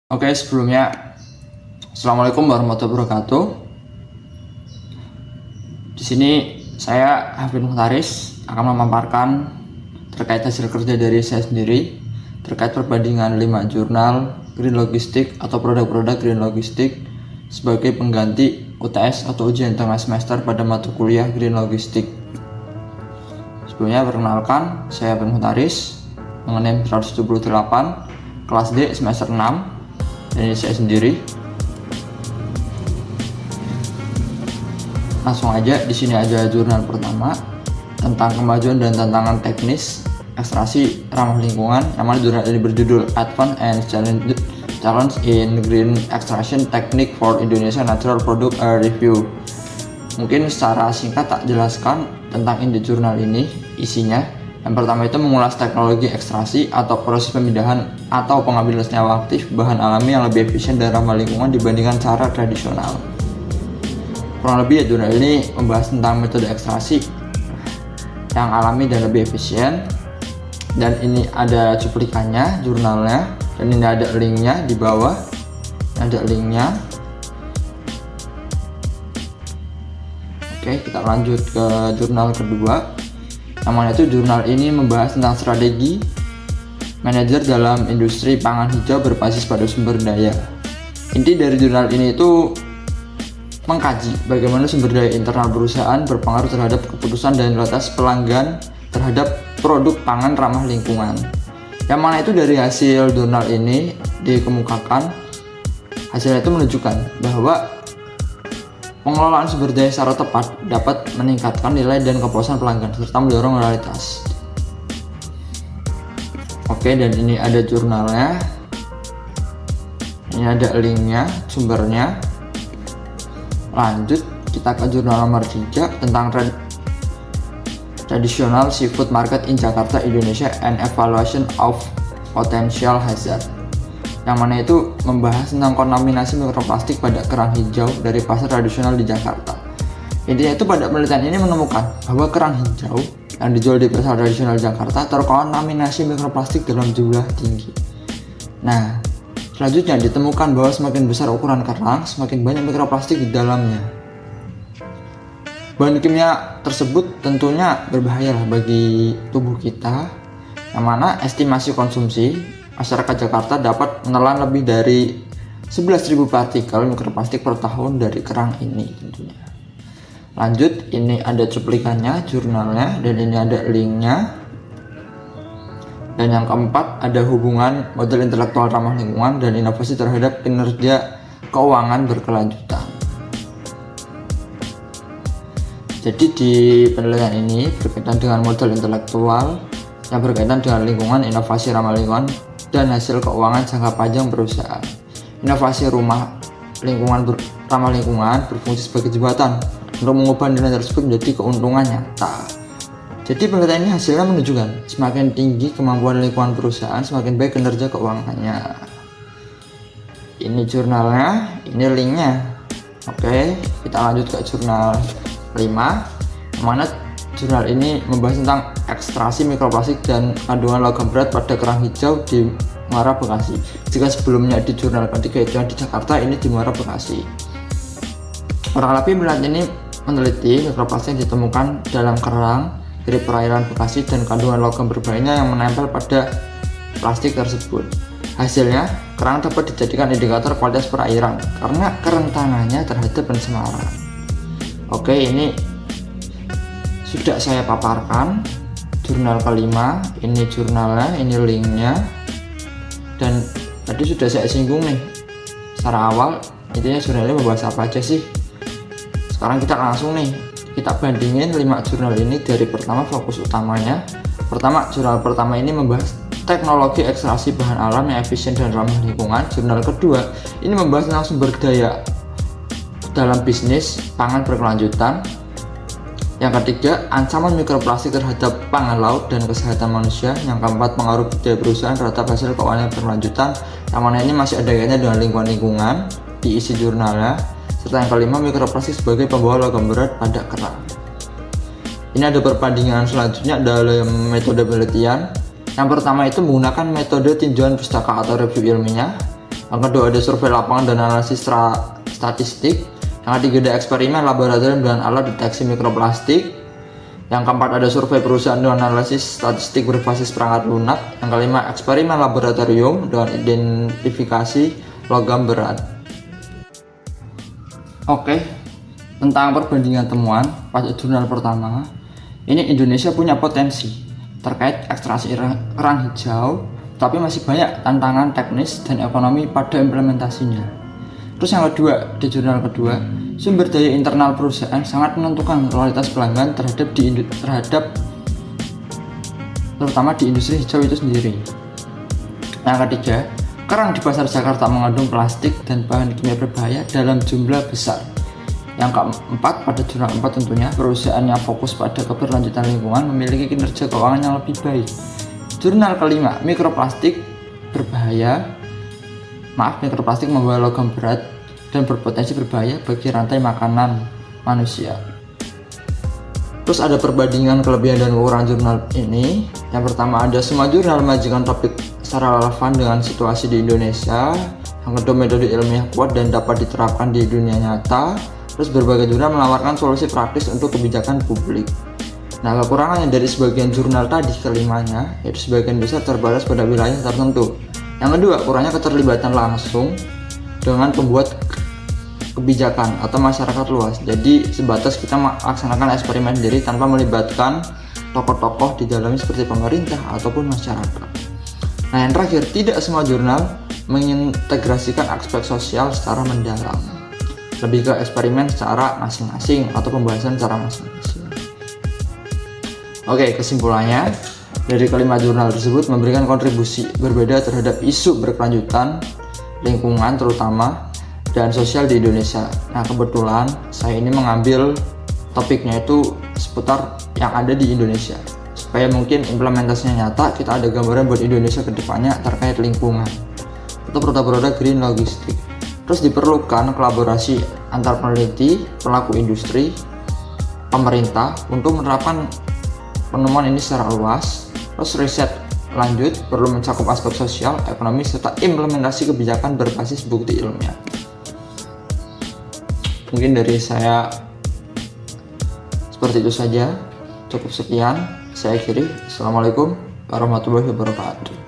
Oke, sebelumnya Assalamualaikum warahmatullahi wabarakatuh. Di sini saya Hafid Mukhtaris akan memaparkan terkait hasil kerja dari saya sendiri terkait perbandingan 5 jurnal Green Logistik atau produk-produk Green Logistik sebagai pengganti UTS atau ujian tengah semester pada mata kuliah Green Logistik. Sebelumnya perkenalkan, saya Hafid Mukhtaris mengenai 178 kelas D semester 6. Ini saya sendiri. Langsung aja, di sini aja jurnal pertama tentang kemajuan dan tantangan teknis ekstraksi ramah lingkungan, yang mana jurnal ini berjudul Advance and Challenge in Green Extraction Technique for Indonesia Natural Product Review. Mungkin secara singkat tak jelaskan tentang inti jurnal ini, isinya. Yang pertama itu mengulas teknologi ekstraksi atau proses pemindahan atau pengambilan senyawa aktif bahan alami yang lebih efisien dan ramah lingkungan dibandingkan cara tradisional. Kurang lebih jurnal ini membahas tentang metode ekstraksi yang alami dan lebih efisien. Dan ini ada cuplikannya, jurnalnya, dan ini ada linknya di bawah. Ada linknya. Oke, kita lanjut ke jurnal kedua. Namanya itu jurnal ini membahas tentang strategi manajer dalam industri pangan hijau berbasis pada sumber daya. Inti dari jurnal ini itu mengkaji bagaimana sumber daya internal perusahaan berpengaruh terhadap keputusan dan loyalitas pelanggan terhadap produk pangan ramah lingkungan. Yang mana itu dari hasil jurnal ini dikemukakan, hasilnya itu menunjukkan bahwa pengelolaan sumber daya secara tepat dapat meningkatkan nilai dan kepuasan pelanggan serta mendorong loyalitas. Oke, dan ini ada jurnalnya. Ini ada linknya, sumbernya. Lanjut, kita ke jurnal nomor 3 tentang Traditional Seafood Market in Jakarta, Indonesia and Evaluation of Potential Hazard. Yang mana itu membahas tentang kontaminasi mikroplastik pada kerang hijau dari pasar tradisional di Jakarta. Intinya itu pada penelitian ini menemukan bahwa kerang hijau yang dijual di pasar tradisional Jakarta terkontaminasi mikroplastik dalam jumlah tinggi. Nah, selanjutnya ditemukan bahwa semakin besar ukuran kerang, semakin banyak mikroplastik di dalamnya. Bahan kimia tersebut tentunya berbahaya bagi tubuh kita, yang mana estimasi konsumsi masyarakat Jakarta dapat menelan lebih dari 11.000 partikel mikroplastik per tahun dari kerang ini tentunya. Lanjut, ini ada cuplikannya, jurnalnya, dan ini ada linknya. Dan yang keempat ada hubungan model intelektual ramah lingkungan dan inovasi terhadap kinerja keuangan berkelanjutan. Jadi di penelitian ini berkaitan dengan model intelektual yang berkaitan dengan lingkungan, inovasi ramah lingkungan, dan hasil keuangan jangka panjang perusahaan. Inovasi ramah lingkungan berfungsi sebagai jembatan untuk mengubah nilai tersebut menjadi keuntungan nyata. Jadi penelitian ini hasilnya menunjukkan semakin tinggi kemampuan lingkungan perusahaan, semakin baik kinerja keuangannya. Ini jurnalnya, ini linknya. Oke, kita lanjut ke jurnal 5, mana jurnal ini membahas tentang ekstraksi mikroplastik dan kandungan logam berat pada kerang hijau di Muara Bekasi. Jika sebelumnya di jurnal ketiga itu di Jakarta, ini di Muara Bekasi. Kurang lebih penelitian ini meneliti mikroplastik yang ditemukan dalam kerang dari perairan Bekasi dan kandungan logam berbahaya yang menempel pada plastik tersebut. Hasilnya, kerang dapat dijadikan indikator kualitas perairan karena kerentanannya terhadap pencemaran. Oke, ini sudah saya paparkan jurnal kelima, ini jurnalnya, ini linknya, dan tadi sudah saya singgung nih secara awal. Intinya jurnalnya membahas apa aja sih. Sekarang kita langsung nih, kita bandingin 5 jurnal ini dari pertama fokus utamanya. Pertama, jurnal pertama ini membahas teknologi ekstraksi bahan alam yang efisien dan ramah lingkungan. Jurnal kedua ini membahas tentang sumber daya dalam bisnis pangan berkelanjutan. Yang ketiga, ancaman mikroplastik terhadap pangan laut dan kesehatan manusia. Yang keempat, pengaruh budaya perusahaan terhadap hasil keuangan berkelanjutan. Yang mana ini masih ada kaitannya dengan lingkungan diisi jurnalnya. Serta yang kelima, mikroplastik sebagai pembawa logam berat pada kerang. Ini ada perbandingan selanjutnya dalam metode penelitian. Yang pertama itu menggunakan metode tinjauan pustaka atau review ilmiah. Yang kedua ada survei lapangan dan analisis statistik. Yang ketiga ada eksperimen laboratorium dan alat deteksi mikroplastik. Yang keempat ada survei perusahaan dengan analisis statistik berbasis perangkat lunak. Yang kelima eksperimen laboratorium dengan identifikasi logam berat. Oke, tentang perbandingan temuan pada jurnal pertama, ini Indonesia punya potensi terkait ekstraksi kerang hijau, tapi masih banyak tantangan teknis dan ekonomi pada implementasinya. Terus yang kedua, di jurnal kedua, sumber daya internal perusahaan sangat menentukan kualitas pelanggan terutama di industri hijau itu sendiri. Yang ketiga, kerang di pasar Jakarta mengandung plastik dan bahan kimia berbahaya dalam jumlah besar. Yang keempat, pada jurnal 4 tentunya perusahaan yang fokus pada keberlanjutan lingkungan memiliki kinerja keuangan yang lebih baik. Jurnal kelima, mikroplastik membawa logam berat dan berpotensi berbahaya bagi rantai makanan manusia. Terus ada perbandingan kelebihan dan kekurangan jurnal ini. Yang pertama ada semua jurnal mengajukan topik secara relevan dengan situasi di Indonesia. Yang kedua metode ilmiah kuat dan dapat diterapkan di dunia nyata. Terus berbagai jurnal menawarkan solusi praktis untuk kebijakan publik. Nah, kekurangannya dari sebagian jurnal tadi kelimanya, yaitu sebagian besar terbatas pada wilayah tertentu. Yang kedua, kurangnya keterlibatan langsung dengan pembuat kebijakan atau masyarakat luas. Jadi sebatas kita melaksanakan eksperimen sendiri tanpa melibatkan tokoh-tokoh di dalamnya seperti pemerintah ataupun masyarakat. Nah, yang terakhir, tidak semua jurnal mengintegrasikan aspek sosial secara mendalam. Lebih ke eksperimen secara masing-masing atau pembahasan secara masing-masing. Oke, kesimpulannya, dari kelima jurnal tersebut memberikan kontribusi berbeda terhadap isu berkelanjutan, lingkungan terutama, dan sosial di Indonesia. Nah, kebetulan saya ini mengambil topiknya itu seputar yang ada di Indonesia, supaya mungkin implementasinya nyata, kita ada gambaran buat Indonesia ke depannya terkait lingkungan atau produk-produk green logistik. Terus diperlukan kolaborasi antar peneliti, pelaku industri, pemerintah untuk menerapkan penemuan ini secara luas. Terus riset lanjut perlu mencakup aspek sosial, ekonomi, serta implementasi kebijakan berbasis bukti ilmiah. Mungkin dari saya seperti itu saja. Cukup sekian, saya akhiri. Assalamualaikum warahmatullahi wabarakatuh.